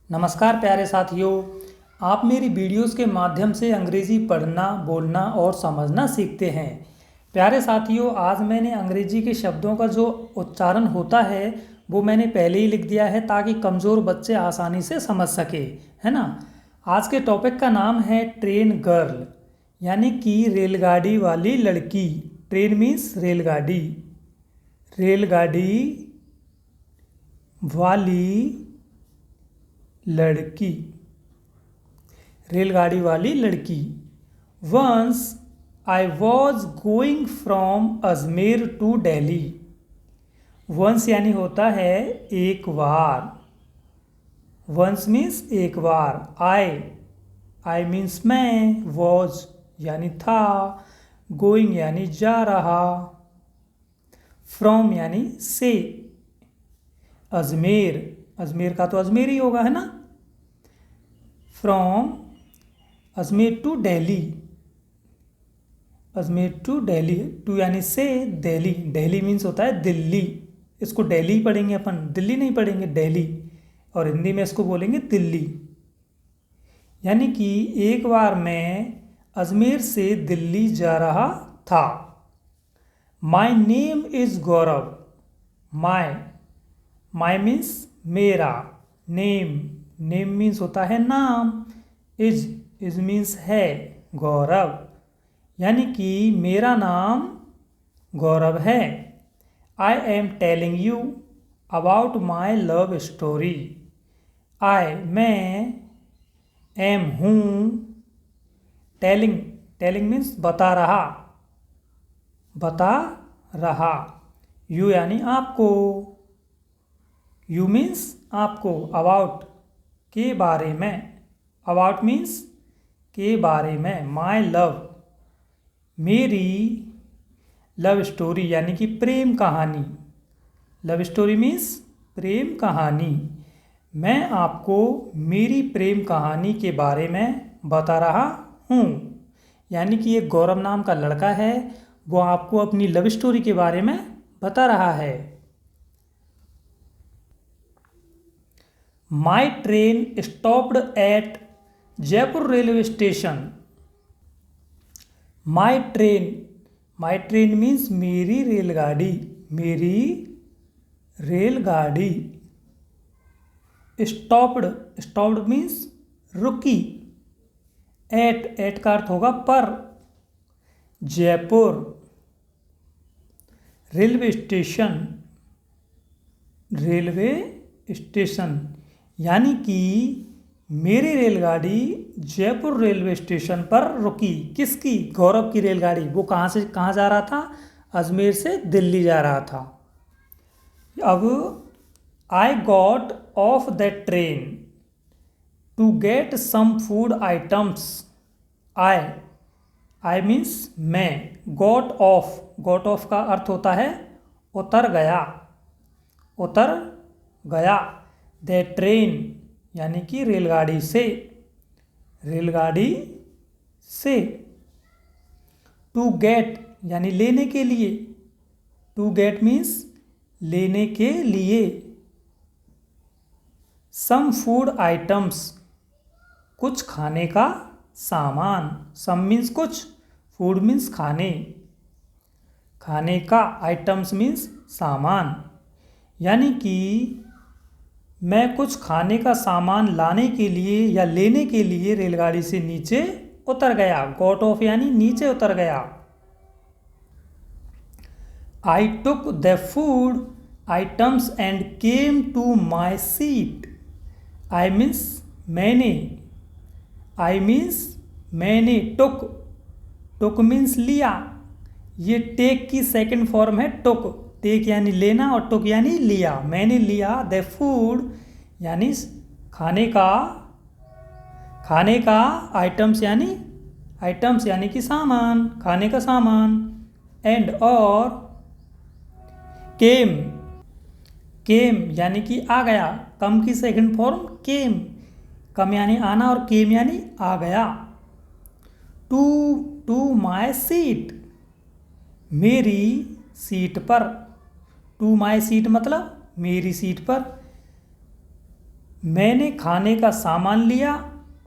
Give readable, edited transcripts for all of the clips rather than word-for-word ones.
नमस्कार प्यारे साथियों। आप मेरी वीडियोस के माध्यम से अंग्रेज़ी पढ़ना, बोलना और समझना सीखते हैं। प्यारे साथियों, आज मैंने अंग्रेज़ी के शब्दों का जो उच्चारण होता है वो मैंने पहले ही लिख दिया है ताकि कमज़ोर बच्चे आसानी से समझ सके, है ना। आज के टॉपिक का नाम है ट्रेन गर्ल, यानी कि रेलगाड़ी वाली लड़की। ट्रेन मीन्स रेलगाड़ी, रेलगाड़ी वाली लड़की, रेलगाड़ी वाली लड़की। Once I was going from Ajmer to Delhi. Once यानी होता है एक बार। वंस मीन्स एक बार। आई मीन्स मैं। वॉज यानी था। गोइंग यानी जा रहा। फ्रॉम यानी से। अजमेर, अजमेर का तो अजमेर ही होगा, है ना। From Ajmer to Delhi, Ajmer to Delhi. To यानी से, दिल्ली। दिल्ली मीन्स होता है दिल्ली। इसको दिल्ली पढ़ेंगे अपन, दिल्ली नहीं पढ़ेंगे, दिल्ली। और हिंदी में इसको बोलेंगे दिल्ली। यानी कि एक बार मैं अजमेर से दिल्ली जा रहा था। My name is Gaurav. My means मेरा। नेम मीन्स होता है नाम। इज मीन्स है, गौरव। यानी कि मेरा नाम गौरव है। I am telling you about my love story. मैं एम हूँ। टेलिंग मीन्स बता रहा। यू यानी आपको। यू मीन्स आपको। अबाउट के बारे में। अबाउट मीन्स के बारे में। माई लव मेरी लव स्टोरी, यानी कि प्रेम कहानी। लव स्टोरी मीन्स प्रेम कहानी। मैं आपको मेरी प्रेम कहानी के बारे में बता रहा हूँ। यानी कि एक गौरव नाम का लड़का है, वो आपको अपनी लव स्टोरी के बारे में बता रहा है। My train stopped at Jaipur railway station. My train means मेरी रेलगाड़ी। मेरी रेलगाड़ी स्टॉप्ड मीन्स रुकी। एट का अर्थ होगा पर। जयपुर रेलवे स्टेशन, यानी कि मेरी रेलगाड़ी जयपुर रेलवे स्टेशन पर रुकी। किसकी? गौरव की रेलगाड़ी। वो कहाँ से कहाँ जा रहा था? अजमेर से दिल्ली जा रहा था। अब I got off the train to get some food items. I means मैं। गॉट ऑफ का अर्थ होता है उतर गया। द ट्रेन यानी कि रेलगाड़ी से। टू गेट यानी लेने के लिए। टू गेट मीन्स लेने के लिए। सम फूड आइटम्स कुछ खाने का सामान। सम मीन्स कुछ, फूड मीन्स खाने का, आइटम्स मीन्स सामान। यानी कि मैं कुछ खाने का सामान लाने के लिए या लेने के लिए रेलगाड़ी से नीचे उतर गया। गॉट ऑफ यानी नीचे उतर गया। I took the food items and came to my seat. I means मैंने। टुक मीन्स लिया। ये टेक की सेकंड फॉर्म है टुक। टेक यानी लेना और टुक यानी लिया। मैंने लिया द फूड यानी खाने का आइटम्स यानी कि सामान, खाने का सामान। एंड और केम यानी कि आ गया। कम की सेकंड फॉर्म केम। कम यानी आना और केम यानी आ गया। टू माई सीट मेरी सीट पर। टू माई सीट मतलब मेरी सीट पर। मैंने खाने का सामान लिया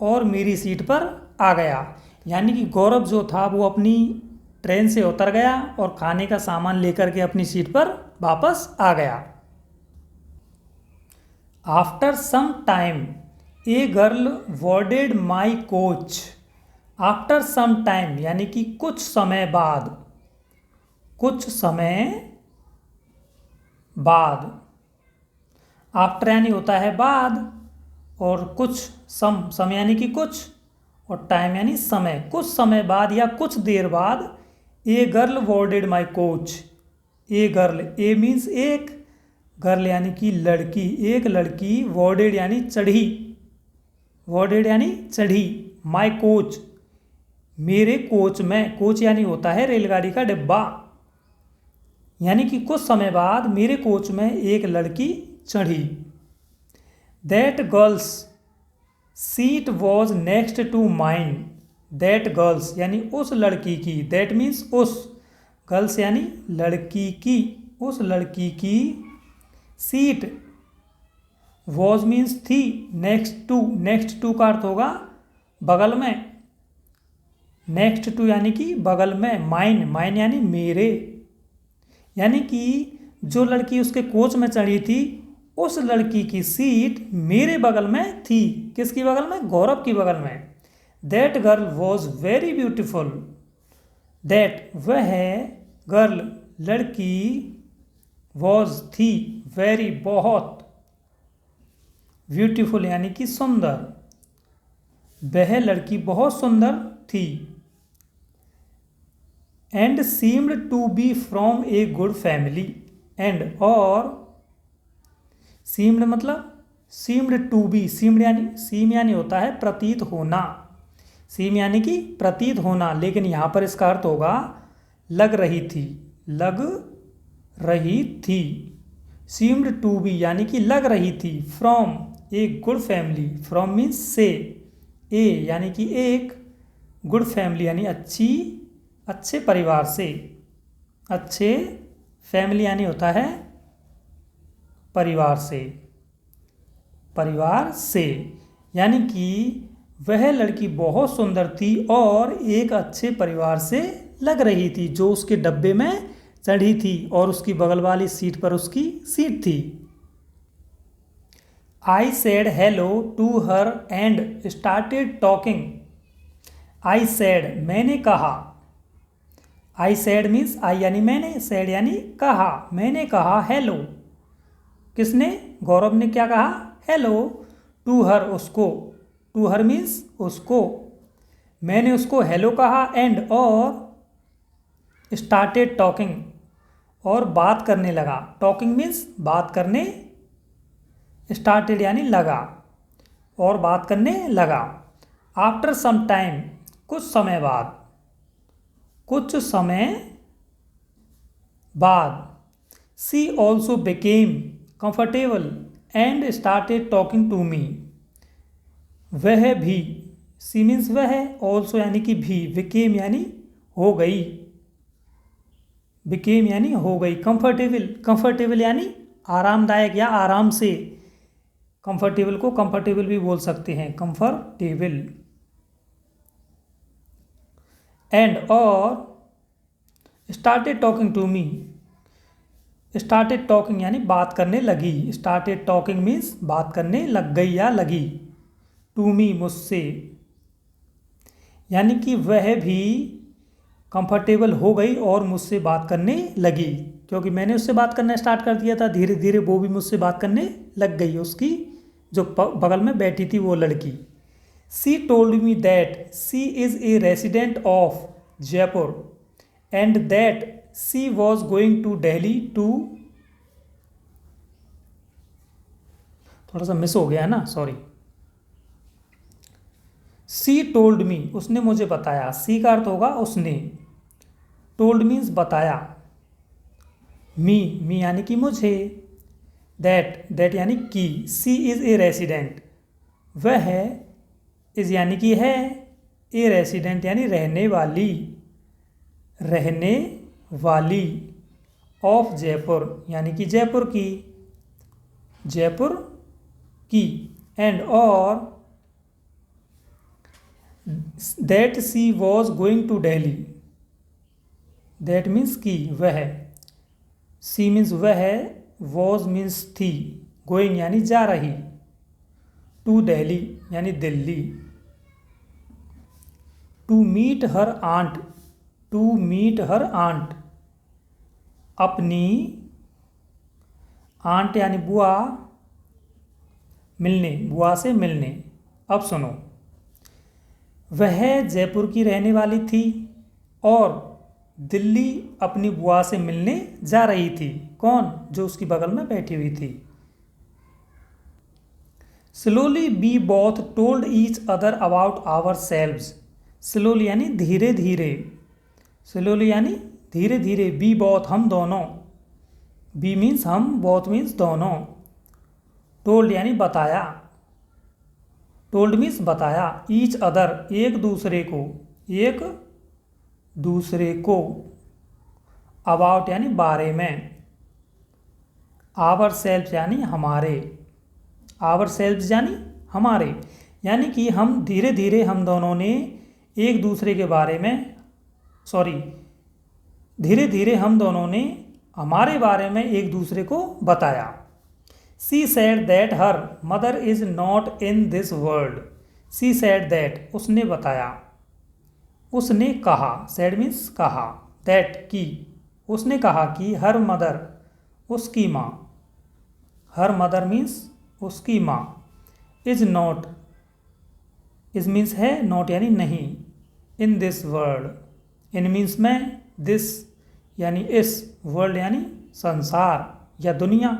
और मेरी सीट पर आ गया। यानी कि गौरव जो था वो अपनी ट्रेन से उतर गया और खाने का सामान लेकर के अपनी सीट पर वापस आ गया। After some time a girl boarded my coach. After some time यानी कि कुछ समय बाद, कुछ समय बाद। आफ्टर यानी होता है बाद, और कुछ सम यानी कि कुछ, और टाइम यानी समय। कुछ समय बाद या कुछ देर बाद ए girl boarded my coach. A girl, A means एक, गर्ल यानी कि लड़की, एक लड़की, बोर्डेड यानी चढ़ी, बोर्डेड यानी चढ़ी, माई कोच मेरे कोच में। कोच यानी होता है रेलगाड़ी का डिब्बा। यानी कि कुछ समय बाद मेरे कोच में एक लड़की चढ़ी। That girl's seat was next to mine. That girl's यानी उस लड़की की, दैट मीन्स उस, गर्ल्स यानी लड़की की, उस लड़की की सीट, वॉज मीन्स थी, नेक्स्ट टू, नेक्स्ट टू का अर्थ होगा बगल में, नेक्स्ट टू यानी कि बगल में, माइन, माइन यानी मेरे। यानी कि जो लड़की उसके कोच में चढ़ी थी उस लड़की की सीट मेरे बगल में थी। किसकी बगल में? गौरव की बगल में। That girl was very beautiful. That वह गर्ल लड़की, वॉज थी, वेरी बहुत, ब्यूटीफुल यानी कि सुंदर, वह लड़की बहुत सुंदर थी। And seemed to be from a good family. And और, सीम्ड मतलब सीम्ड टू बी, सीम्ड यानी, सीम यानी होता है प्रतीत होना, सीम यानी कि प्रतीत होना, लेकिन यहाँ पर इसका अर्थ होगा लग रही थी, लग रही थी। सीम्ड टू बी यानी कि लग रही थी, from a good family, from means से, ए यानी कि एक, गुड फैमिली यानी अच्छी, अच्छे परिवार से, अच्छे, फैमिली यानी होता है परिवार से, परिवार से। यानी कि वह लड़की बहुत सुंदर थी और एक अच्छे परिवार से लग रही थी, जो उसके डब्बे में चढ़ी थी और उसकी बगल वाली सीट पर उसकी सीट थी। I said hello to her and started talking. I said मैंने कहा, आई सेड मीन्स आई यानी मैंने, सेड यानी कहा, मैंने कहा हेलो, किसने? गौरव ने क्या कहा? हेलो टू हर, उसको, टू हर मीन्स उसको, मैंने उसको हेलो कहा, एंड और स्टार्टेड टॉकिंग, और बात करने लगा। टॉकिंग मीन्स बात करने, स्टार्टेड यानी लगा, और बात करने लगा। आफ्टर सम टाइम कुछ समय बाद, कुछ समय बाद, she also became comfortable and started talking to me. वह भी, सी मीन्स वह, ऑल्सो यानी कि भी, बिकेम यानी हो गई, बिकेम यानी हो गई, कंफर्टेबल, कंफर्टेबल यानी आरामदायक या आराम से, कंफर्टेबल को कंफर्टेबल भी बोल सकते हैं, कंफर्टेबल। एंड और started talking to me, started talking यानी बात करने लगी, स्टार्टेड टॉकिंग मीन्स बात करने लग गई या लगी, टू मी मुझसे, यानी कि वह भी कंफर्टेबल हो गई और मुझसे बात करने लगी, क्योंकि मैंने उससे बात करना स्टार्ट कर दिया था। धीरे धीरे वो भी मुझसे बात करने लग गई, उसकी जो बगल में बैठी थी वो लड़की। She told me that she is a resident of Jaipur and that she was going to Delhi to, थोड़ा सा मिस हो गया है ना, सॉरी। शी टोल्ड मी, उसने मुझे बताया, सी का अर्थ होगा उसने, टोल्ड मीन्स बताया, मी, मी यानी कि मुझे, दैट, दैट यानी कि, सी इज़ ए रेसिडेंट, वह है, इज़ यानी कि है, ए रेसिडेंट यानी रहने वाली, रहने वाली, ऑफ जयपुर यानी कि जयपुर की, जयपुर की, and or that she was going to Delhi. That means कि वह, she means वह, was means थी, going यानी जा रही, to Delhi यानी Delhi, to meet her aunt, to meet her aunt, अपनी आंट यानी बुआ, मिलने, बुआ से मिलने। अब सुनो, वह जयपुर की रहने वाली थी और दिल्ली अपनी बुआ से मिलने जा रही थी। कौन? जो उसकी बगल में बैठी हुई थी। Slowly we both told each other about ourselves. Slowly यानी धीरे धीरे, स्लोली यानी धीरे धीरे, वी बोथ हम दोनों, वी मीन्स हम, बोथ मीन्स दोनों, टोल्ड यानी बताया, टोल्ड मीन्स बताया, ईच अदर एक दूसरे को, एक दूसरे को, अबाउट यानी बारे में, आवर सेल्फ यानी हमारे, आवर सेल्फ यानी हमारे, यानी कि हम धीरे धीरे हम दोनों ने एक दूसरे के बारे में, धीरे धीरे हम दोनों ने हमारे बारे में एक दूसरे को बताया। She said that her mother is not in this world. She said that, उसने बताया, उसने कहा, said means कहा, that की, उसने कहा कि her mother, उसकी माँ, her mother means उसकी माँ, is not, is means है, not यानी नहीं, in this world, in means में, this यानी इस, वर्ल्ड यानी संसार या दुनिया।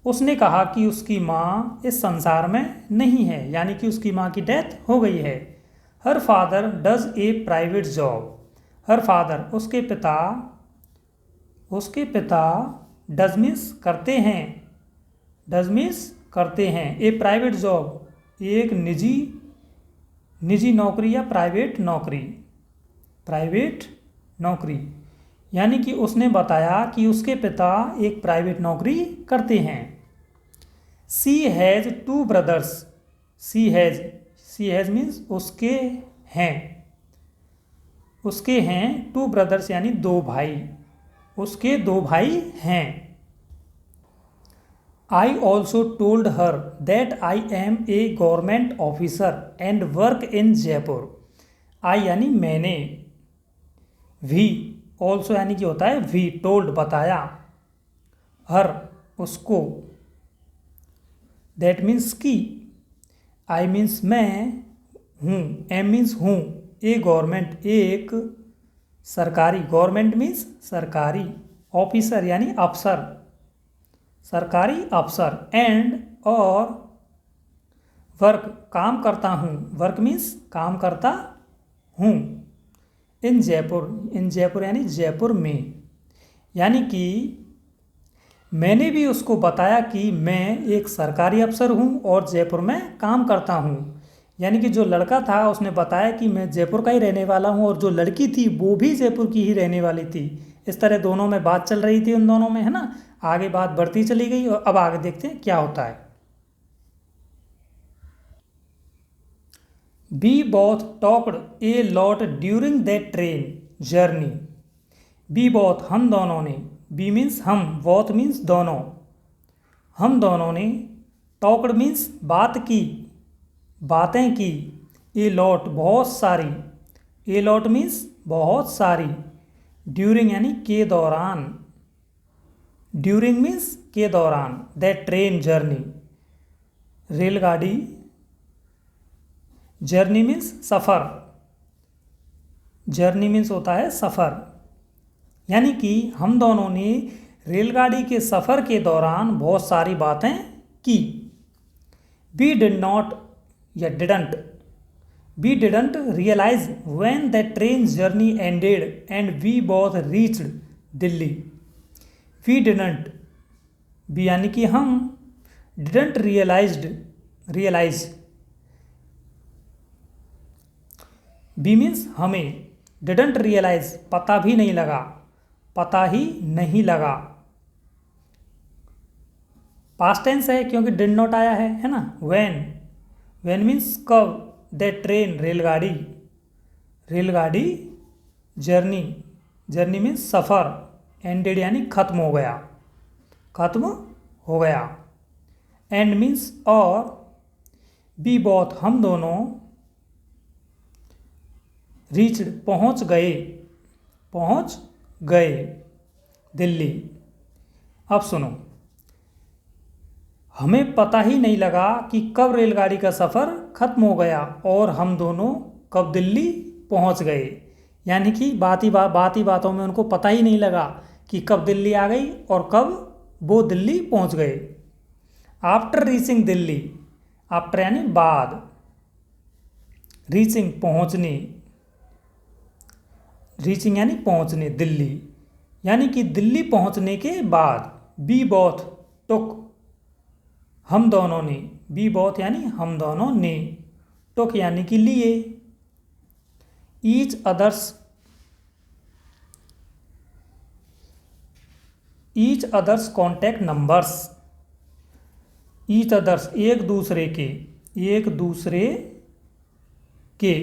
उसने कहा कि उसकी माँ इस संसार में नहीं है, यानी कि उसकी माँ की डेथ हो गई है। Her father does a private job. Her father उसके पिता, उसके पिता, डज मीन्स करते हैं, डज मीन्स करते हैं, ए प्राइवेट जॉब एक निजी, निजी नौकरी या प्राइवेट नौकरी, प्राइवेट नौकरी, यानी कि उसने बताया कि उसके पिता एक प्राइवेट नौकरी करते हैं। She has two brothers. She has means उसके हैं, उसके हैं, टू ब्रदर्स यानी दो भाई, उसके दो भाई हैं। I also told her that I am a government officer and work in Jaipur. I यानी मैंने, भी ऑल्सो यानी कि होता है वी, टोल्ड बताया, हर उसको, दैट मीन्स की, आई मीन्स मैं हूँ, एम मीन्स हूँ, ए गवर्नमेंट एक सरकारी, गवर्नमेंट मीन्स सरकारी, ऑफिसर यानी अफसर, सरकारी अफसर, एंड और वर्क काम करता हूँ, वर्क मीन्स काम करता हूँ, इन जयपुर, इन जयपुर यानी जयपुर में, यानी कि मैंने भी उसको बताया कि मैं एक सरकारी अफसर हूँ और जयपुर में काम करता हूँ। यानी कि जो लड़का था उसने बताया कि मैं जयपुर का ही रहने वाला हूँ और जो लड़की थी वो भी जयपुर की ही रहने वाली थी। इस तरह दोनों में बात चल रही थी उन दोनों में, है ना। आगे बात बढ़ती चली गई और अब आगे देखते हैं क्या होता है। We both talked a lot during that train journey. We both हम दोनों ने, we means हम, both means दोनों, हम दोनों ने, talked means बात की, बातें की, a lot बहुत सारी, a lot means बहुत सारी, during यानी के दौरान, during means के दौरान, that train journey रेलगाड़ी, जर्नी मीन्स सफ़र, जर्नी मीन्स होता है सफ़र, यानी कि हम दोनों ने रेलगाड़ी के सफ़र के दौरान बहुत सारी बातें की। वी डिड नॉट या didn't, we didn't realise when the train journey ended and we both reached Delhi. We didn't, we यानी कि हम, डिडंट रियलाइज, बी मीन्स हमें, डिडंट रियलाइज पता भी नहीं लगा, पता ही नहीं लगा, पास्ट टेंस है क्योंकि डिड नॉट आया है ना। व्हेन मीन्स कब, द ट्रेन रेलगाड़ी, जर्नी मीन्स सफ़र, एंडेड यानी खत्म हो गया। एंड मीन्स और, बी बोथ हम दोनों, रीच्ड पहुंच गए दिल्ली। अब सुनो, हमें पता ही नहीं लगा कि कब रेलगाड़ी का सफ़र ख़त्म हो गया और हम दोनों कब दिल्ली पहुंच गए। यानी कि बाती बातों में उनको पता ही नहीं लगा कि कब दिल्ली आ गई और कब वो दिल्ली पहुंच गए। आफ्टर रीचिंग दिल्ली, आफ्टर यानी बाद, रीचिंग पहुंचने, रीचिंग यानी पहुंचने, दिल्ली यानी कि दिल्ली पहुंचने के बाद, बी बोथ टुक हम दोनों ने, बी बोथ यानी हम दोनों ने, टुक यानी कि लिए, each others contact numbers, each others एक दूसरे के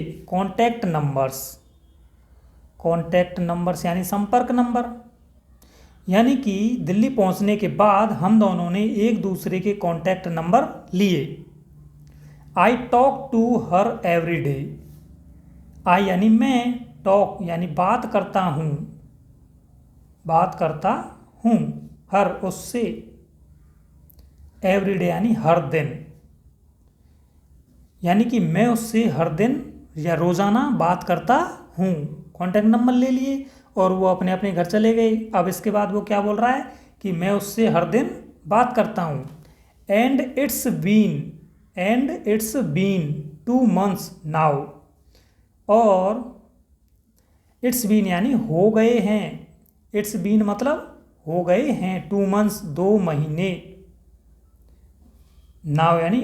कॉन्टैक्ट नंबर्स यानी संपर्क नंबर। यानी कि दिल्ली पहुंचने के बाद हम दोनों ने एक दूसरे के कॉन्टैक्ट नंबर लिए। I talk to her every day, I यानी मैं, टॉक यानी बात करता हूँ, हर उससे, एवरी डे यानी हर दिन, यानी कि मैं उससे हर दिन या रोज़ाना बात करता हूँ। कॉन्टैक्ट नंबर ले लिए और वो अपने अपने घर चले गए। अब इसके बाद वो क्या बोल रहा है कि मैं उससे हर दिन बात करता हूँ। And it's been 2 months now, और इट्स बीन यानी हो गए हैं, इट्स बीन मतलब हो गए हैं, 2 months 2 महीने, नाउ यानी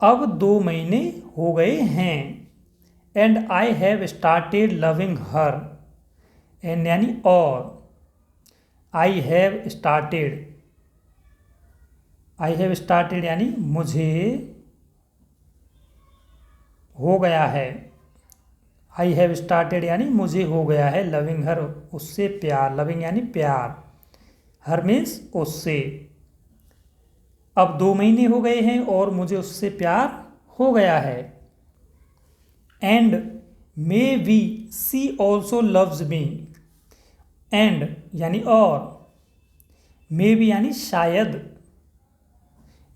अब 2 महीने हो गए हैं। And I have started loving her, and यानी और, आई हैव स्टार्टेड यानी मुझे हो गया है, आई हैव स्टार्टेड यानी मुझे हो गया है, लविंग हर उससे प्यार, लविंग यानी प्यार, हर मीन्स उससे। अब 2 महीने हो गए हैं और मुझे उससे प्यार हो गया है। And maybe she also loves me, and यानी और, मे बी यानी शायद,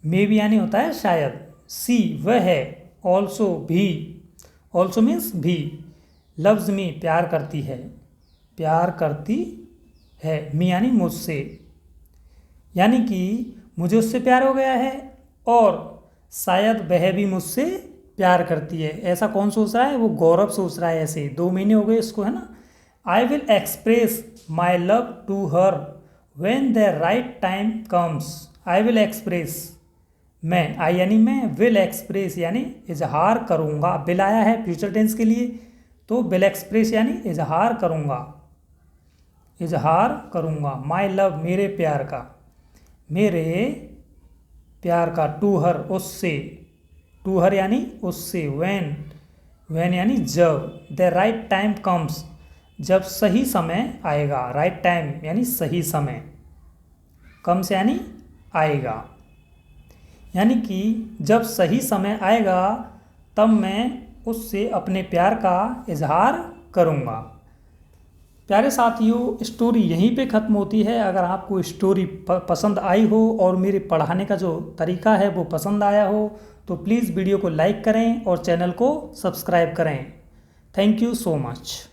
मे बी यानी होता है शायद, सी वह है, ऑल्सो भी, ऑल्सो मीन्स भी, लव्स मी प्यार करती है, मी यानी मुझसे, यानी कि मुझे उससे प्यार हो गया है और शायद वह भी मुझसे प्यार करती है। ऐसा कौन सोच रहा है? वो गौरव सोच रहा है। ऐसे 2 महीने हो गए इसको, है ना। I will express my love to her when the right time comes, I will express, मैं, आई यानी मैं, विल एक्सप्रेस यानी इजहार करूँगा, विल आया है फ्यूचर टेंस के लिए, तो विल एक्सप्रेस यानी इजहार करूँगा, माई लव मेरे प्यार का, टू हर उससे, टू हर यानी उससे, व्हेन यानी जब, द राइट टाइम कम्स जब सही समय आएगा, राइट टाइम यानी सही समय, कम्स यानी आएगा, यानी कि जब सही समय आएगा तब मैं उससे अपने प्यार का इजहार करूँगा। प्यारे साथियों, स्टोरी यहीं पे ख़त्म होती है। अगर आपको स्टोरी पसंद आई हो और मेरे पढ़ाने का जो तरीका है वो पसंद आया हो तो प्लीज़ वीडियो को लाइक करें और चैनल को सब्सक्राइब करें। Thank you so much.